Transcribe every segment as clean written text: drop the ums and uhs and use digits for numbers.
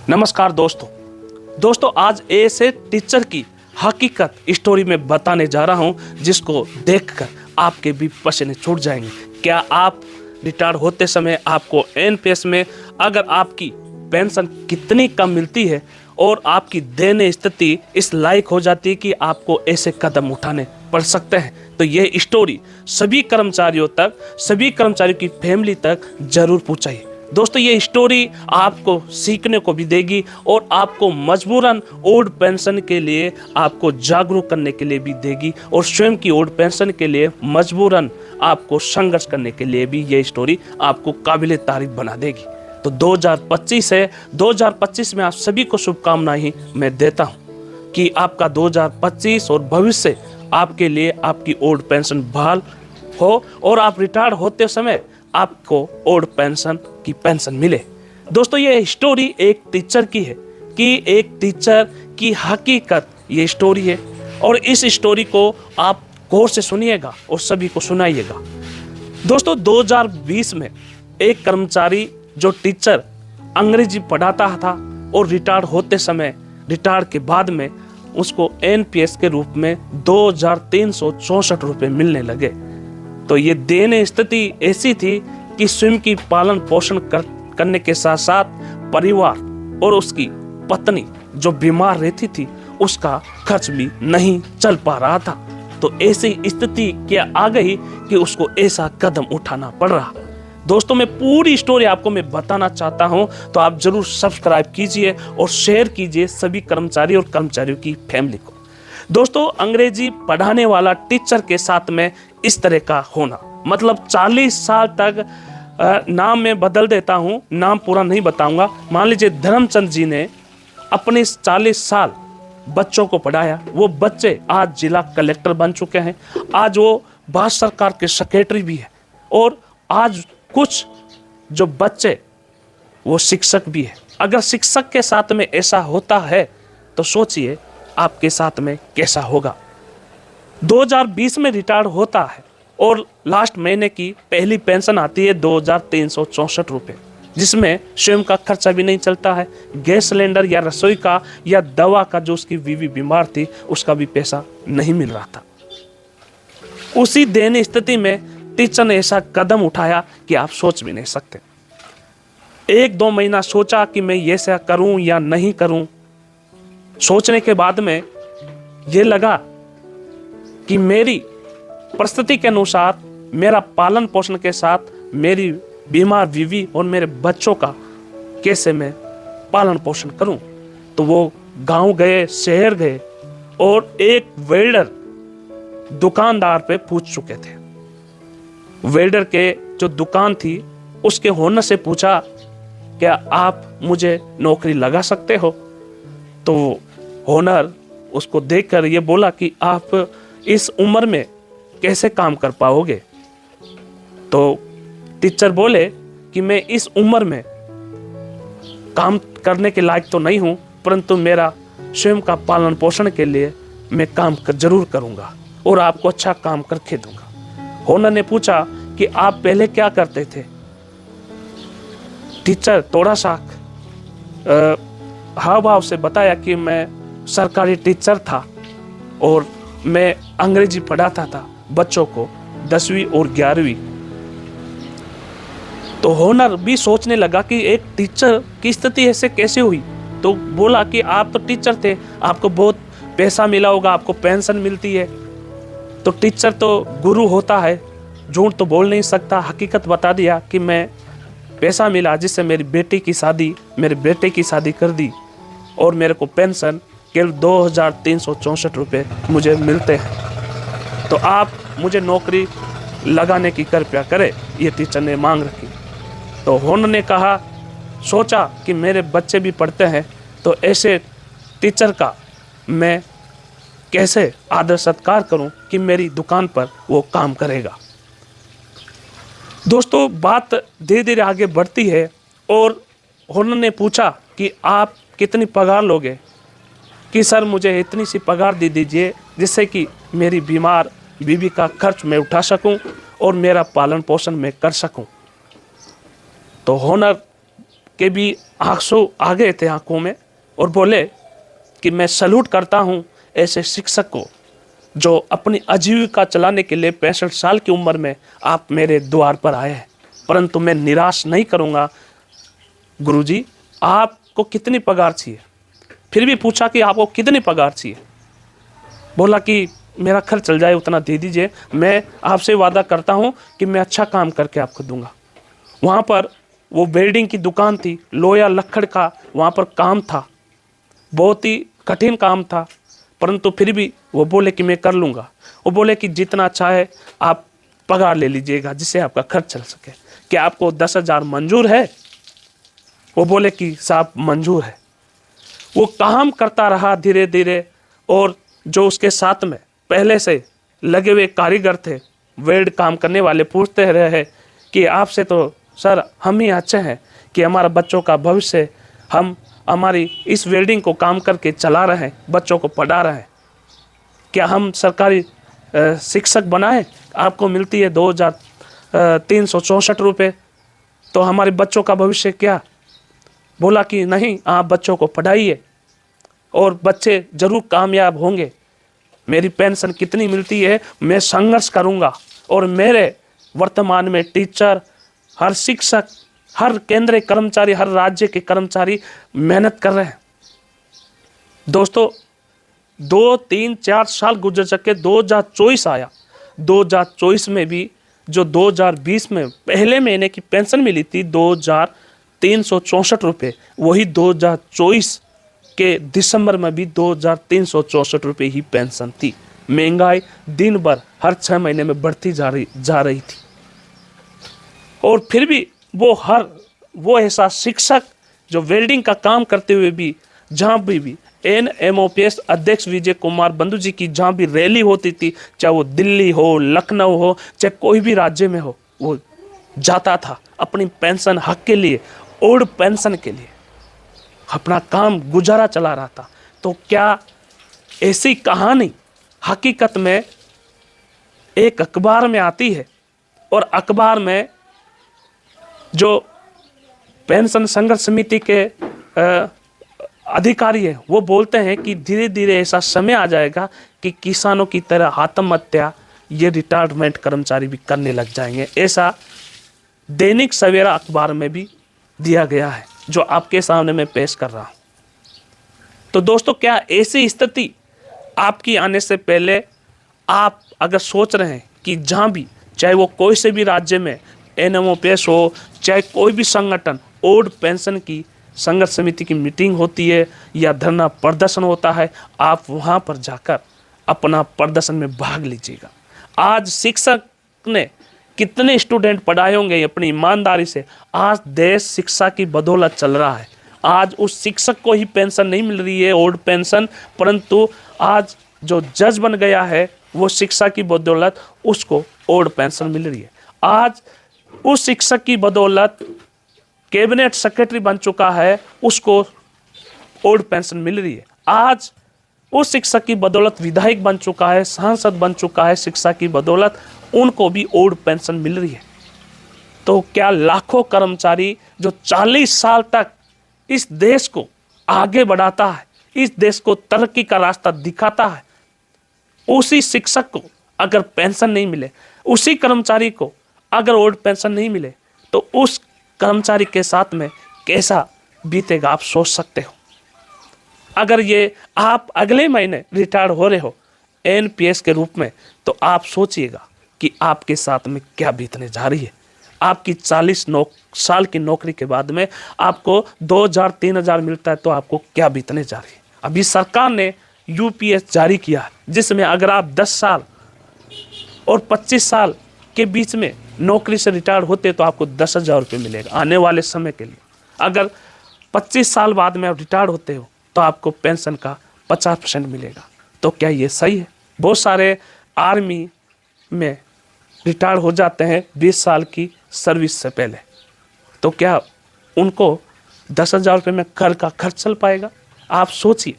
नमस्कार दोस्तों आज ऐसे टीचर की हकीकत स्टोरी में बताने जा रहा हूं जिसको देखकर आपके भी पसीने छूट जाएंगे। क्या आप रिटायर होते समय आपको एनपीएस में अगर आपकी पेंशन कितनी कम मिलती है और आपकी दैनीय स्थिति इस लायक हो जाती है कि आपको ऐसे कदम उठाने पड़ सकते हैं, तो ये स्टोरी सभी कर्मचारियों की फैमिली तक जरूर पहुंचाइए। दोस्तों ये स्टोरी आपको सीखने को भी देगी और आपको मजबूरन ओल्ड पेंशन के लिए आपको जागरूक करने के लिए भी देगी और स्वयं की ओल्ड पेंशन के लिए मजबूरन आपको संघर्ष करने के लिए भी ये स्टोरी आपको काबिले तारीफ बना देगी। तो 2025 है, 2025 में आप सभी को शुभकामनाएं मैं देता हूँ कि आपका 2025 और भविष्य आपके लिए आपकी ओल्ड पेंशन बहाल हो और आप रिटायर होते समय आपको ओल्ड पेंशन की पेंशन मिले। दोस्तों ये स्टोरी एक टीचर की है कि एक टीचर की हकीकत ये स्टोरी है और इस स्टोरी को आप गौर से सुनिएगा और सभी को सुनाइएगा। दोस्तों 2020 में एक कर्मचारी जो टीचर अंग्रेजी पढ़ाता था और रिटायर के बाद में उसको एनपीएस के रूप में 2364 रुपये मिलने लगे। तो ये दैनीय स्थिति ऐसी थी कि स्वयं की पालन पोषण करने के साथ साथ परिवार और उसकी पत्नी जो बीमार रहती थी उसका खर्च भी नहीं चल पा रहा था। तो ऐसी स्थिति क्या आ गई कि उसको ऐसा कदम उठाना पड़ रहा। दोस्तों मैं पूरी स्टोरी आपको मैं बताना चाहता हूं, तो आप जरूर सब्सक्राइब कीजिए और शेयर कीजिए सभी कर्मचारी और कर्मचारियों की फैमिली को। दोस्तों अंग्रेजी पढ़ाने वाला टीचर के साथ में इस तरह का होना मतलब 40 साल तक नाम मैं बदल देता हूं, नाम पूरा नहीं बताऊंगा। मान लीजिए धर्मचंद जी ने अपने 40 साल बच्चों को पढ़ाया। वो बच्चे आज जिला कलेक्टर बन चुके हैं, आज वो भारत सरकार के सेक्रेटरी भी है और आज कुछ जो बच्चे वो शिक्षक भी है। अगर शिक्षक के साथ में ऐसा होता है तो सोचिए आपके साथ में कैसा होगा। 2020 में रिटायर होता है और लास्ट महीने की पहली पेंशन आती है 2364 रुपये, जिसमें स्वयं का खर्चा भी नहीं चलता है। गैस सिलेंडर या रसोई का या दवा का जो उसकी बीवी बीमार थी उसका भी पैसा नहीं मिल रहा था। उसी दैनीय स्थिति में टीचर ने ऐसा कदम उठाया कि आप सोच भी नहीं सकते। 1-2 महीना सोचा कि मैं ये ऐसा करूं या नहीं करूं। सोचने के बाद में ये लगा कि मेरी परिस्थिति के अनुसार मेरा पालन पोषण के साथ मेरी बीमार बीवी और मेरे बच्चों का कैसे मैं पालन पोषण करूं। तो वो गांव गए, शहर गए और एक वेल्डर दुकानदार पे पूछ चुके थे। वेल्डर के जो दुकान थी उसके ओनर से पूछा क्या आप मुझे नौकरी लगा सकते हो। तो ओनर उसको देखकर ये बोला कि आप इस उम्र में कैसे काम कर पाओगे। तो टीचर बोले कि मैं इस उम्र में काम करने के लायक तो नहीं हूं, परंतु मेरा स्वयं का पालन पोषण के लिए मैं काम जरूर करूंगा और आपको अच्छा काम करके दूंगा। ओनर ने पूछा कि आप पहले क्या करते थे। टीचर थोड़ा सा हाव भाव से बताया कि मैं सरकारी टीचर था और मैं अंग्रेजी पढ़ाता था बच्चों को 10वीं और 11वीं। तो ओनर भी सोचने लगा कि एक टीचर की स्थिति ऐसे कैसे हुई। तो बोला कि आप तो टीचर थे, आपको बहुत पैसा मिला होगा, आपको पेंशन मिलती है। तो टीचर तो गुरु होता है, झूठ तो बोल नहीं सकता। हकीकत बता दिया कि मैं पैसा मिला जिससे मेरे बेटे की शादी कर दी और मेरे को पेंशन केवल 2364 रुपये मुझे मिलते हैं। तो आप मुझे नौकरी लगाने की कृपया करें, ये टीचर ने मांग रखी। तो उन्होंने कहा, सोचा कि मेरे बच्चे भी पढ़ते हैं तो ऐसे टीचर का मैं कैसे आदर सत्कार करूं कि मेरी दुकान पर वो काम करेगा। दोस्तों बात धीरे धीरे आगे बढ़ती है और उन्होंने पूछा कि आप कितनी पगार लोगे। कि सर मुझे इतनी सी पगार दे दीजिए जिससे कि मेरी बीमार बीवी का खर्च मैं उठा सकूं और मेरा पालन पोषण मैं कर सकूं। तो ओनर के भी आंसू आ गए थे आंखों में और बोले कि मैं सैल्यूट करता हूं ऐसे शिक्षक को जो अपनी आजीविका चलाने के लिए 65 साल की उम्र में आप मेरे द्वार पर आए हैं। परंतु मैं निराश नहीं करूंगा। गुरुजी, आपको कितनी पगार चाहिए? फिर भी पूछा कि आपको कितनी पगार चाहिए? बोला कि मेरा खर्च चल जाए उतना दे दीजिए, मैं आपसे वादा करता हूं कि मैं अच्छा काम करके आपको दूंगा। वहाँ पर वो वेल्डिंग की दुकान थी, लोहा लक्कड़ का वहाँ पर काम था, बहुत ही कठिन काम था, परंतु फिर भी वो बोले कि मैं कर लूँगा। वो बोले कि जितना अच्छा है आप पगार ले लीजिएगा जिससे आपका खर्च चल सके। क्या आपको 10,000 मंजूर है? वो बोले कि साहब मंजूर है। वो काम करता रहा धीरे धीरे, और जो उसके साथ में पहले से लगे हुए कारीगर थे, वेल्ड काम करने वाले, पूछते रहे कि आपसे तो सर हम ही अच्छे हैं कि हमारा बच्चों का भविष्य हम हमारी इस वेल्डिंग को काम करके चला रहे हैं, बच्चों को पढ़ा रहे हैं। क्या हम सरकारी शिक्षक बनाए? आपको मिलती है 2,364 रुपये, तो हमारे बच्चों का भविष्य क्या? बोला कि नहीं, आप बच्चों को पढ़ाइए और बच्चे ज़रूर कामयाब होंगे। मेरी पेंशन कितनी मिलती है मैं संघर्ष करूंगा। और मेरे वर्तमान में टीचर, हर शिक्षक, हर केंद्रीय कर्मचारी, हर राज्य के कर्मचारी मेहनत कर रहे हैं। दोस्तों 2-3-4 साल गुजर चुके, 2024 आया। 2024 में भी जो 2020 में पहले महीने की पेंशन मिली थी 2,364 रुपये, वही 2024 के दिसंबर में भी 2,364 रुपये ही पेंशन थी। महंगाई दिन भर हर 6 महीने में बढ़ती जा रही थी। और फिर भी वो ऐसा शिक्षक जो वेल्डिंग का काम करते हुए भी, जहाँ भी NMOPS अध्यक्ष विजय कुमार बंधु जी की जहाँ भी रैली होती थी, चाहे वो दिल्ली हो, लखनऊ हो, चाहे कोई भी राज्य में हो, वो जाता था अपनी पेंशन हक के लिए, ओल्ड पेंशन के लिए अपना काम गुजारा चला रहा था। तो क्या ऐसी कहानी हकीकत में एक अखबार में आती है और अखबार में जो पेंशन संघर्ष समिति के अधिकारी है वो बोलते हैं कि धीरे धीरे ऐसा समय आ जाएगा कि किसानों की तरह आत्महत्या ये रिटायरमेंट कर्मचारी भी करने लग जाएंगे। ऐसा दैनिक सवेरा अखबार में भी दिया गया है जो आपके सामने मैं पेश कर रहा हूँ। तो दोस्तों, क्या ऐसी स्थिति आपकी आने से पहले आप अगर सोच रहे हैं कि जहाँ भी, चाहे वो कोई से भी राज्य में NMOPS हो, चाहे कोई भी संगठन, ओल्ड पेंशन की संघर्ष समिति की मीटिंग होती है या धरना प्रदर्शन होता है, आप वहाँ पर जाकर अपना प्रदर्शन में भाग लीजिएगा। आज शिक्षक ने कितने स्टूडेंट पढ़ाए होंगे अपनी ईमानदारी से। आज देश शिक्षा की बदौलत चल रहा है। आज उस शिक्षक को ही पेंशन नहीं मिल रही है, ओल्ड पेंशन, परंतु आज जो जज बन गया है वो शिक्षा की बदौलत उसको ओल्ड पेंशन मिल रही है। आज उस शिक्षक की बदौलत कैबिनेट सेक्रेटरी बन चुका है, उसको ओल्ड पेंशन मिल रही है। आज उस शिक्षक की बदौलत विधायक बन चुका है, सांसद बन चुका है, शिक्षा की बदौलत उनको भी ओल्ड पेंशन मिल रही है। तो क्या लाखों कर्मचारी जो 40 साल तक इस देश को आगे बढ़ाता है, इस देश को तरक्की का रास्ता दिखाता है, उसी शिक्षक को अगर पेंशन नहीं मिले, उसी कर्मचारी को अगर ओल्ड पेंशन नहीं मिले, तो उस कर्मचारी के साथ में कैसा बीतेगा आप सोच सकते हो। अगर ये आप अगले महीने रिटायर हो रहे हो NPS के रूप में, तो आप सोचिएगा कि आपके साथ में क्या बीतने जा रही है। आपकी 40 साल की नौकरी के बाद में आपको 2,000-3,000 मिलता है, तो आपको क्या बीतने जा रही है। अभी सरकार ने UPS जारी किया है, जिसमें अगर आप 10 साल और 25 साल के बीच में नौकरी से रिटायर होते तो आपको 10,000 रुपये मिलेगा आने वाले समय के लिए। अगर 25 साल बाद में आप रिटायर होते हो तो आपको पेंशन का 50% मिलेगा। तो क्या ये सही है? बहुत सारे आर्मी में रिटायर हो जाते हैं 20 साल की सर्विस से पहले, तो क्या उनको 10,000 रुपये में घर का खर्च चल पाएगा? आप सोचिए,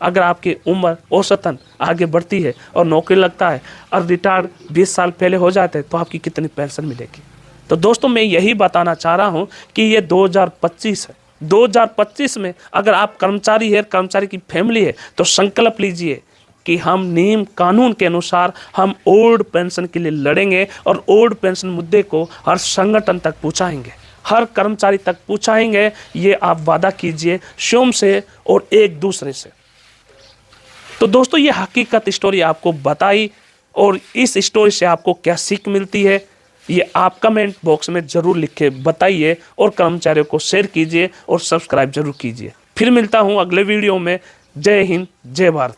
अगर आपकी उम्र औसतन आगे बढ़ती है और नौकरी लगता है और रिटायर 20 साल पहले हो जाते हैं तो आपकी कितनी पेंशन मिलेगी। तो दोस्तों, मैं यही बताना चाह रहा हूँ कि ये 2025 है 2025 में अगर आप कर्मचारी है, कर्मचारी की फैमिली है, तो संकल्प लीजिए कि हम नियम कानून के अनुसार हम ओल्ड पेंशन के लिए लड़ेंगे और ओल्ड पेंशन मुद्दे को हर संगठन तक पहुंचाएंगे, हर कर्मचारी तक पहुंचाएंगे। ये आप वादा कीजिए स्वयं से और एक दूसरे से। तो दोस्तों, ये हकीकत स्टोरी आपको बताई, और इस स्टोरी से आपको क्या सीख मिलती है ये आप कमेंट बॉक्स में ज़रूर लिख के बताइए, और कर्मचारियों को शेयर कीजिए और सब्सक्राइब जरूर कीजिए। फिर मिलता हूँ अगले वीडियो में। जय हिंद, जय भारत।